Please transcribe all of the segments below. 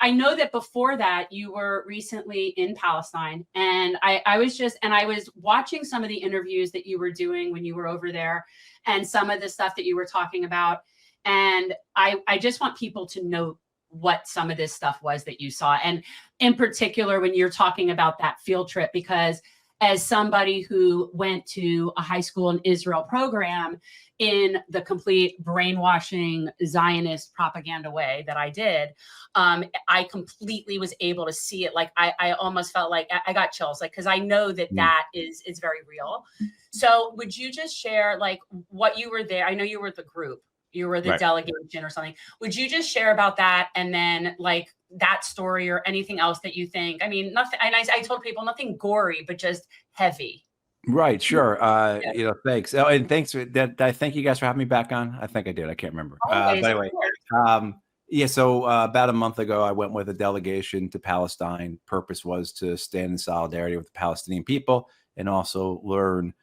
I know that before that you were recently in Palestine, and I was watching some of the interviews that you were doing when you were over there, and some of the stuff that you were talking about, and I just want people to know what some of this stuff was that you saw, and in particular when you're talking about that field trip, because as somebody who went to a high school in Israel program in the complete brainwashing Zionist propaganda way that I did, I completely was able to see it. Like I almost felt like I got chills, like, because I know that that is very real. So would you just share like what you were there? I know you were the group, you were the delegation or something. Would you just share about that, and then like that story or anything else that you think? I mean, nothing. And I told people nothing gory, but just heavy. Right, sure. Thanks. Oh, and thanks for that. I thank you guys for having me back on. I think I did. I can't remember. Always, But anyway, so about a month ago, I went with a delegation to Palestine. Purpose was to stand in solidarity with the Palestinian people and also learn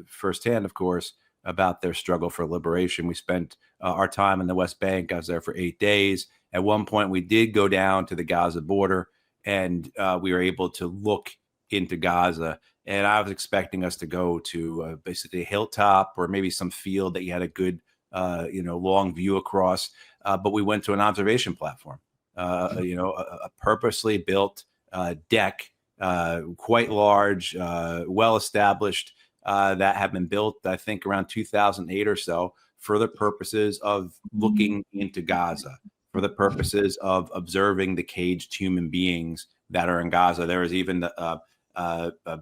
firsthand, of course, about their struggle for liberation. We spent our time in the West Bank. I was there for 8 days. At one point, we did go down to the Gaza border, and we were able to look into Gaza. And I was expecting us to go to basically a hilltop or maybe some field that you had a good, long view across. But we went to an observation platform, a purposely built deck, quite large, well-established, that had been built, I think, around 2008 or so for the purposes of looking into Gaza, for the purposes of observing the caged human beings that are in Gaza. There was even the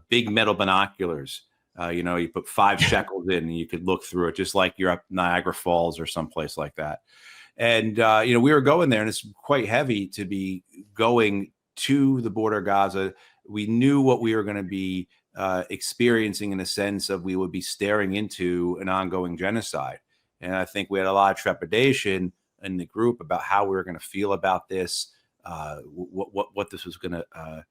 big metal binoculars. You put 5 shekels in and you could look through it, just like you're up Niagara Falls or someplace like that. And, we were going there, and it's quite heavy to be going to the border of Gaza. We knew what we were going to be experiencing, in a sense of we would be staring into an ongoing genocide. And I think we had a lot of trepidation in the group about how we were going to feel about this, what this was going to,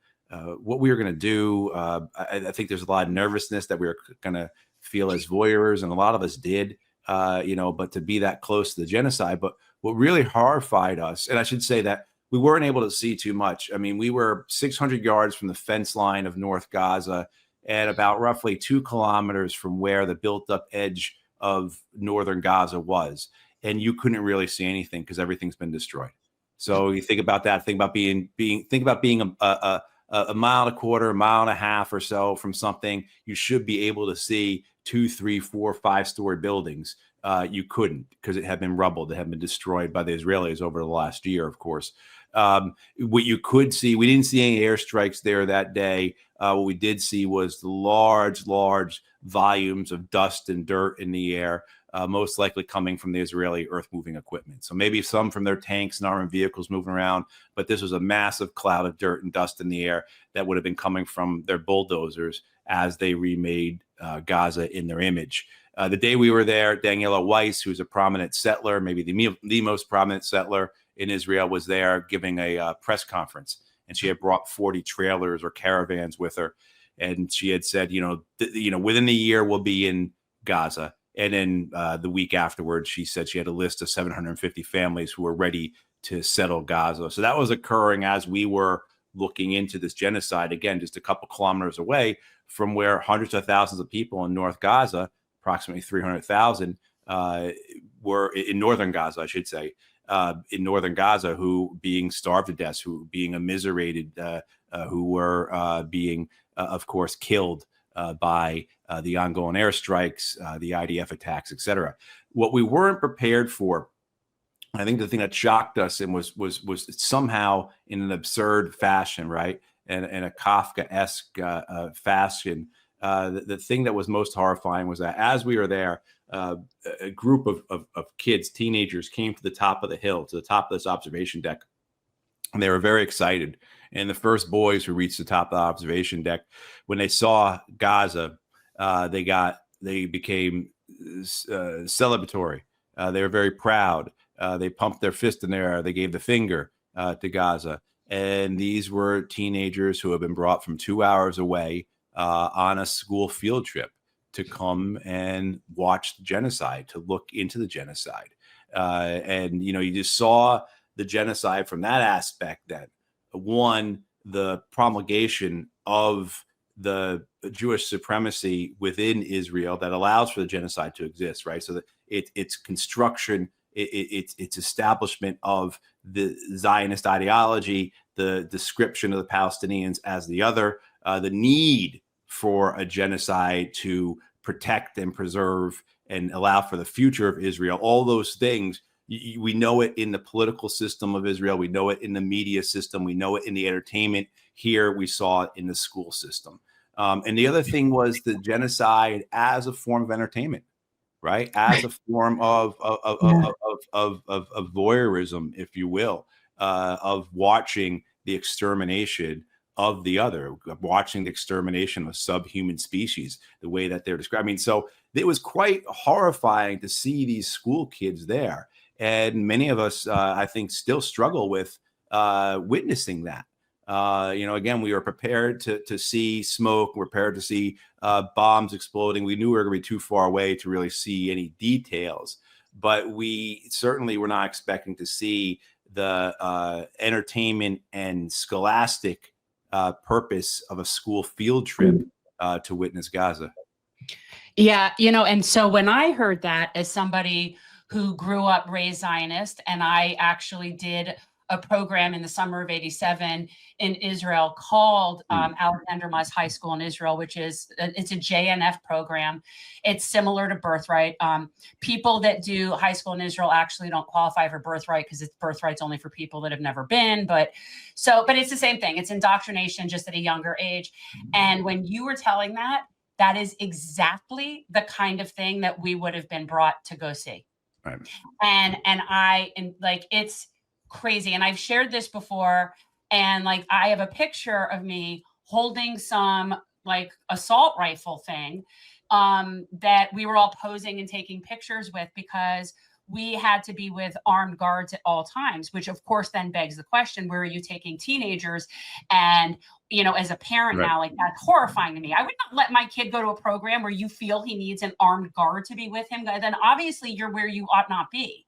what we were going to do. I think there's a lot of nervousness that we were going to feel as voyeurs, and a lot of us did, but to be that close to the genocide. But what really horrified us, and I should say that we weren't able to see too much. I mean, we were 600 yards from the fence line of North Gaza and about roughly 2 kilometers from where the built up edge of northern Gaza was. And you couldn't really see anything because everything's been destroyed. So you think about that, think about being a mile and a quarter, a mile and a half or so from something. You should be able to see 2, 3, 4, 5-story buildings. You couldn't, because it had been rubbled. It had been destroyed by the Israelis over the last year, of course. What you could see, we didn't see any airstrikes there that day. What we did see was large volumes of dust and dirt in the air, most likely coming from the Israeli earth-moving equipment. So maybe some from their tanks and armored vehicles moving around, but this was a massive cloud of dirt and dust in the air that would have been coming from their bulldozers as they remade Gaza in their image. The day we were there, Daniela Weiss, who's a prominent settler, maybe the most prominent settler in Israel, was there giving a press conference. And she had brought 40 trailers or caravans with her. And she had said, within the year we'll be in Gaza. And then the week afterwards, she said she had a list of 750 families who were ready to settle Gaza. So that was occurring as we were looking into this genocide, again, just a couple kilometers away from where hundreds of thousands of people in North Gaza, approximately 300,000, were in northern Gaza, I should say, in northern Gaza, who being starved to death, who being immiserated, who were being, of course, killed by the ongoing airstrikes, the IDF attacks, etc. What we weren't prepared for, I think the thing that shocked us and was somehow in an absurd fashion, right, and in a Kafka-esque fashion, the thing that was most horrifying was that as we were there, a group of kids, teenagers, came to the top of the hill, to the top of this observation deck, and they were very excited. And the first boys who reached the top of the observation deck, when they saw Gaza, they became celebratory. They were very proud. They pumped their fist in the air. They gave the finger to Gaza. And these were teenagers who had been brought from 2 hours away on a school field trip to come and watch the genocide, to look into the genocide. And, you just saw the genocide from that aspect, then one, the promulgation of the Jewish supremacy within Israel that allows for the genocide to exist, right? So that its construction, its establishment of the Zionist ideology, the description of the Palestinians as the other, the need for a genocide to protect and preserve and allow for the future of Israel, all those things. We know it in the political system of Israel. We know it in the media system. We know it in the entertainment. Here we saw it in the school system. And the other thing was the genocide as a form of entertainment, right? As a form of voyeurism, if you will, of watching the extermination of the other, watching the extermination of subhuman species, the way that they're described. I mean, so it was quite horrifying to see these school kids there. And many of us, I think, still struggle with witnessing that. Again, we were prepared to see smoke. We're prepared to see bombs exploding. We knew we were going to be too far away to really see any details. But we certainly were not expecting to see the entertainment and scholastic purpose of a school field trip to witness Gaza. Yeah, and so when I heard that, as somebody who grew up raised Zionist, and I actually did a program in the summer of '87 in Israel called Alexander Muz High School in Israel, it's a JNF program. It's similar to Birthright. People that do high school in Israel actually don't qualify for Birthright because Birthright's only for people that have never been. But it's the same thing. It's indoctrination just at a younger age. And when you were telling that is exactly the kind of thing that we would have been brought to go see. Right. And it's crazy. And I've shared this before. And I have a picture of me holding some assault rifle thing that we were all posing and taking pictures with, because we had to be with armed guards at all times, which of course then begs the question, where are you taking teenagers? And, as a parent now, that's horrifying to me. I would not let my kid go to a program where you feel he needs an armed guard to be with him. Then obviously you're where you ought not be.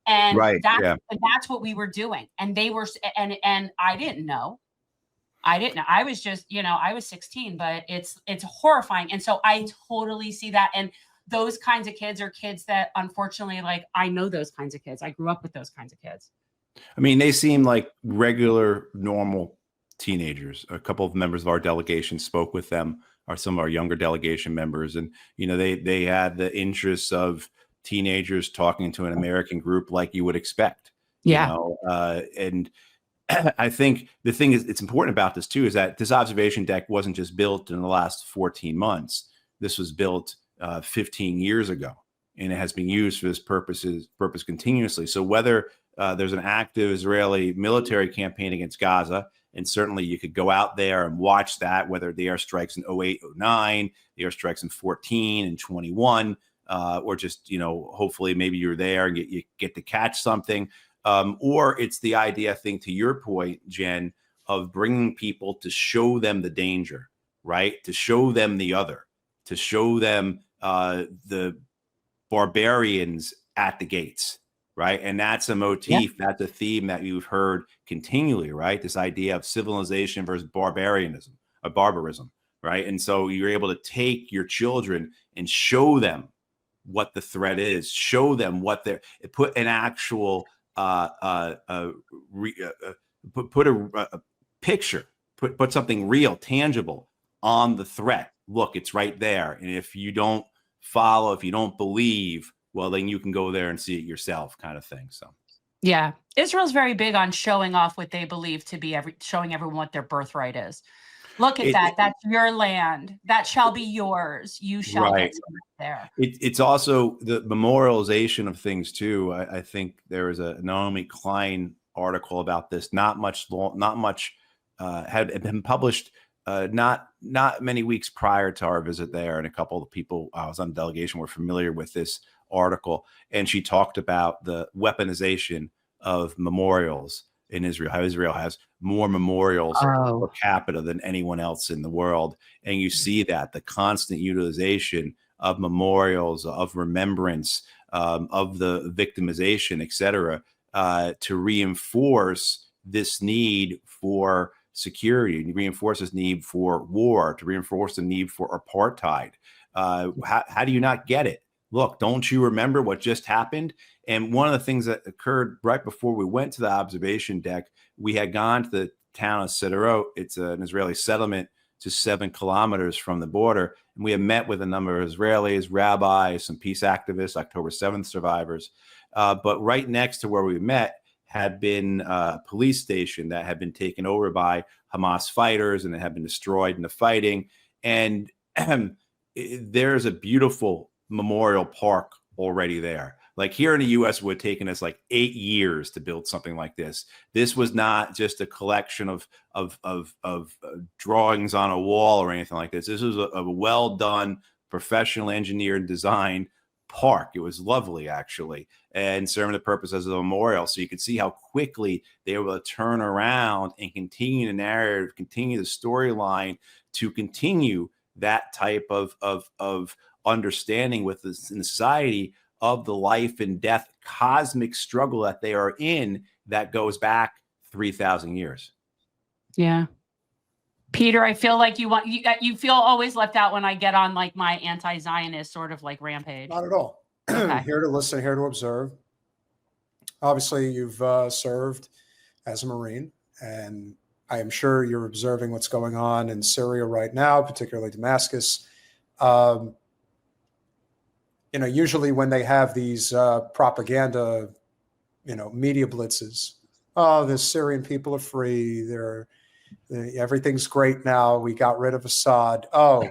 And that's what we were doing. And they were, and I didn't know. I was just, I was 16, but it's horrifying. And so I totally see that. And those kinds of kids are kids that, unfortunately, I know those kinds of kids. I grew up with those kinds of kids. I mean, they seem like regular, normal teenagers. A couple of members of our delegation spoke with them, or some of our younger delegation members. And, they had the interests of teenagers talking to an American group like you would expect. Yeah. And I think the thing is, it's important about this too, is that this observation deck wasn't just built in the last 14 months. This was built 15 years ago, and it has been used for this purpose continuously. So whether there's an active Israeli military campaign against Gaza, and certainly you could go out there and watch that, whether the airstrikes in 08, 09, the airstrikes in 14 and 21, or just, hopefully maybe you're there and you get to catch something. Or it's the idea, I think, to your point, Jen, of bringing people to show them the danger, right? To show them the other, to show them the barbarians at the gates, right? And that's a motif, that's a theme that you've heard continually, right? This idea of civilization versus barbarism, right? And so you're able to take your children and show them what the threat is, show them what they're, put an actual, put a picture, put something real, tangible on the threat. Look, it's right there. And if you don't follow, if you don't believe, well, then you can go there and see it yourself, kind of thing. So, yeah, Israel's very big on showing off what they believe to be showing everyone what their birthright is. Look at that. That's your land. That shall be yours. You shall get there. It's also the memorialization of things too. I think there was a Naomi Klein article about this. Not much had been published. Not many weeks prior to our visit there, and a couple of people I was on the delegation were familiar with this article, and she talked about the weaponization of memorials in Israel, how Israel has more memorials per capita than anyone else in the world. And you see that the constant utilization of memorials, of remembrance, of the victimization, et cetera, to reinforce this need for security, to reinforce this need for war, to reinforce the need for apartheid. How do you not get it? Look, don't you remember what just happened? And one of the things that occurred right before we went to the observation deck, we had gone to the town of Sderot. It's an Israeli settlement just 7 kilometers from the border. And we had met with a number of Israelis, rabbis, some peace activists, October 7th survivors. But right next to where we met had been a police station that had been taken over by Hamas fighters, and it had been destroyed in the fighting. And there's a beautiful memorial park already there. Like here in the U.S., it would have taken us like 8 years to build something like this. This was not just a collection of drawings on a wall or anything like this. This was a well done, professional engineered design park. It was lovely, actually, and serving the purpose as a memorial. So you could see how quickly they were able to turn around and continue the narrative, continue the storyline, to continue that type of understanding with this in society of the life and death cosmic struggle that they are in that goes back 3,000 years. Yeah. Peter, I feel like you feel always left out when I get on like my anti-Zionist sort of like rampage. Not at all. Okay. Here to listen, here to observe. Obviously, you've served as a Marine, and I am sure you're observing what's going on in Syria right now, particularly Damascus. Usually when they have these propaganda, media blitzes, oh, the Syrian people are free. Everything's great now. We got rid of Assad. Oh,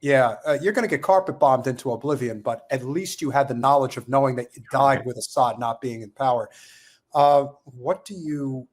yeah, you're going to get carpet bombed into oblivion, but at least you had the knowledge of knowing that you died with Assad not being in power. How do you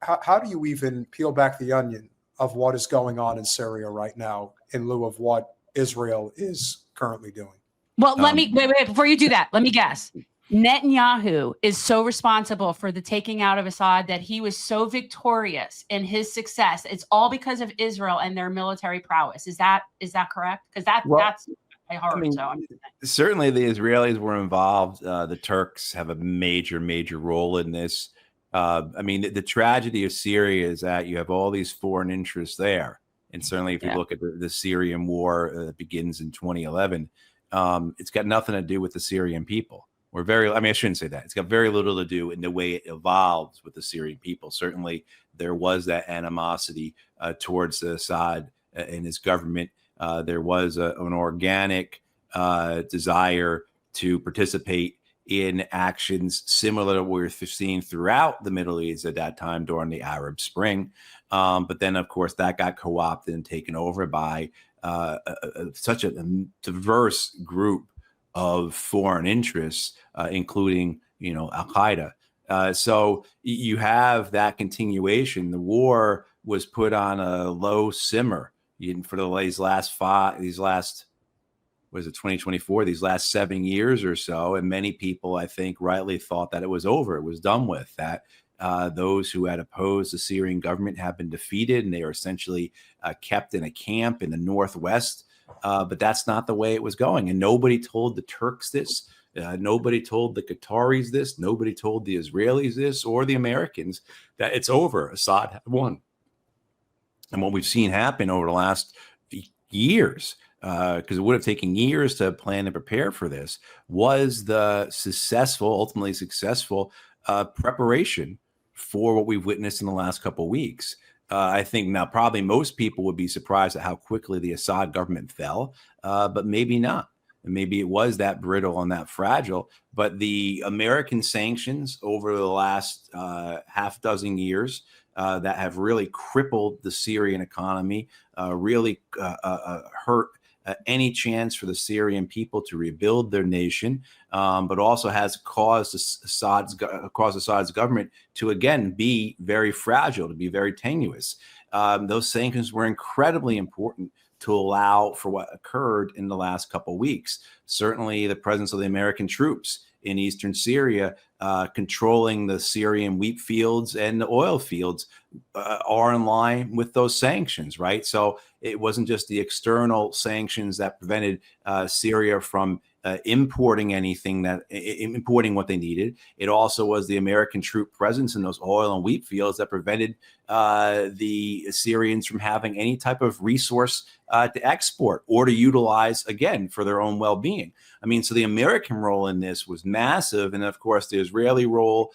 even peel back the onion of what is going on in Syria right now in lieu of what Israel is currently doing? Well, let me wait before you do that. Let me guess. Netanyahu is so responsible for the taking out of Assad, that he was so victorious in his success. It's all because of Israel and their military prowess. Is that correct? Because that's I heard. I mean, so certainly the Israelis were involved. The Turks have a major role in this. The tragedy of Syria is that you have all these foreign interests there. And certainly if you look at the Syrian war that begins in 2011, it's got nothing to do with the Syrian people. I shouldn't say that. It's got very little to do in the way it evolves with the Syrian people. Certainly there was that animosity towards Assad and his government. There was an organic desire to participate in actions similar to what we were seeing throughout the Middle East at that time during the Arab Spring. But then, of course, that got co-opted and taken over by such a diverse group of foreign interests, including, Al-Qaeda. So you have that continuation. The war was put on a low simmer for these last 2024, these last 7 years or so. And many people, I think, rightly thought that it was over. It was done with, that those who had opposed the Syrian government have been defeated, and they are essentially kept in a camp in the northwest. But that's not the way it was going. And nobody told the Turks this. Nobody told the Qataris this. Nobody told the Israelis this, or the Americans, that it's over. Assad won. And what we've seen happen over the last years, because it would have taken years to plan and prepare for this, was the ultimately successful preparation for what we've witnessed in the last couple of weeks. I think now probably most people would be surprised at how quickly the Assad government fell, but maybe not. And maybe it was that brittle and that fragile. But the American sanctions over the last half dozen years that have really crippled the Syrian economy, really hurt any chance for the Syrian people to rebuild their nation, but also has caused Assad's government to again be very fragile, to be very tenuous. Those sanctions were incredibly important to allow for what occurred in the last couple of weeks. Certainly, the presence of the American troops in eastern Syria, controlling the Syrian wheat fields and the oil fields, are in line with those sanctions, right? So it wasn't just the external sanctions that prevented Syria from importing importing what they needed. It also was the American troop presence in those oil and wheat fields that prevented the Syrians from having any type of resource to export or to utilize, again, for their own well-being. I mean, so the American role in this was massive. And of course, the Israeli role,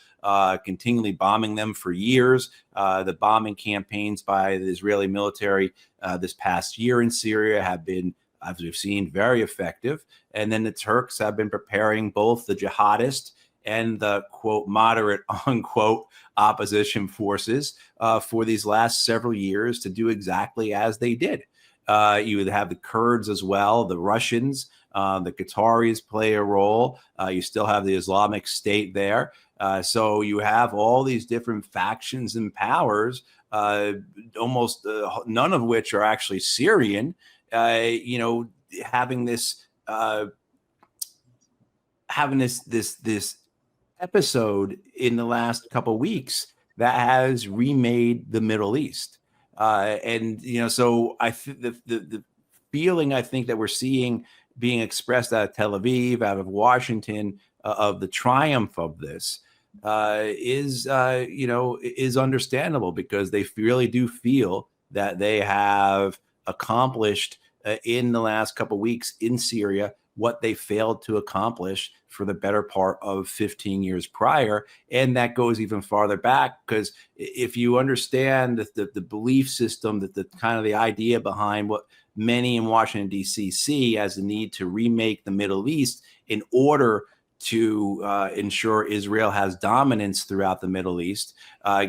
continually bombing them for years. The bombing campaigns by the Israeli military this past year in Syria have been, as we've seen, very effective. And then the Turks have been preparing both the jihadist and the, quote, moderate, unquote, opposition forces for these last several years to do exactly as they did. You would have the Kurds as well, the Russians, the Qataris play a role. You still have the Islamic State there. So you have all these different factions and powers, almost none of which are actually Syrian, having this this episode in the last couple of weeks that has remade the Middle East. So I think the feeling I think that we're seeing being expressed out of Tel Aviv, out of Washington, of the triumph of this is understandable, because they really do feel that they have accomplished in the last couple of weeks in Syria what they failed to accomplish for the better part of 15 years prior. And that goes even farther back, because if you understand the belief system, that the kind of the idea behind what many in Washington, D.C. see as the need to remake the Middle East in order to ensure Israel has dominance throughout the Middle East,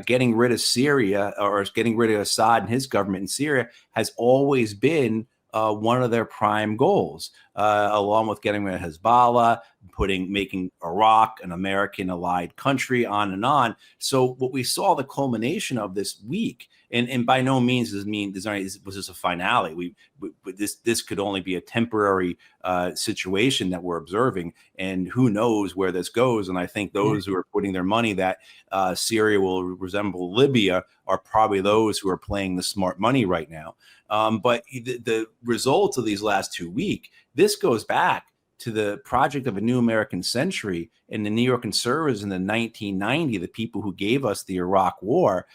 getting rid of Syria, or getting rid of Assad and his government in Syria, has always been one of their prime goals, along with getting rid of Hezbollah, making Iraq an American allied country, on and on. So what we saw the culmination of this week, and by no means was this a finale. This could only be a temporary situation that we're observing, and who knows where this goes. And I think those who are putting their money that Syria will resemble Libya are probably those who are playing the smart money right now. But the results of these last 2 weeks, this goes back to the project of a new American century and the New York conservatives in the 1990, the people who gave us the Iraq War.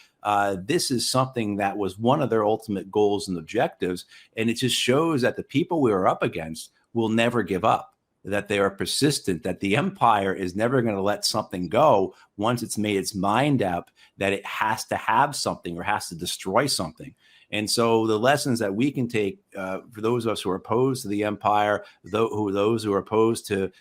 This is something that was one of their ultimate goals and objectives. And it just shows that the people we are up against will never give up, that they are persistent, that the empire is never going to let something go once it's made its mind up that it has to have something or has to destroy something. And so the lessons that we can take for those of us who are opposed to the empire, those who are opposed to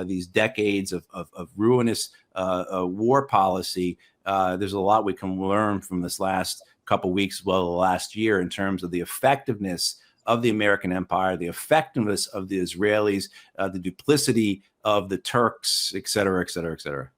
these decades of ruinous war policy, there's a lot we can learn from this last couple of weeks, well, the last year, in terms of the effectiveness of the American empire, the effectiveness of the Israelis, the duplicity of the Turks, et cetera, et cetera, et cetera.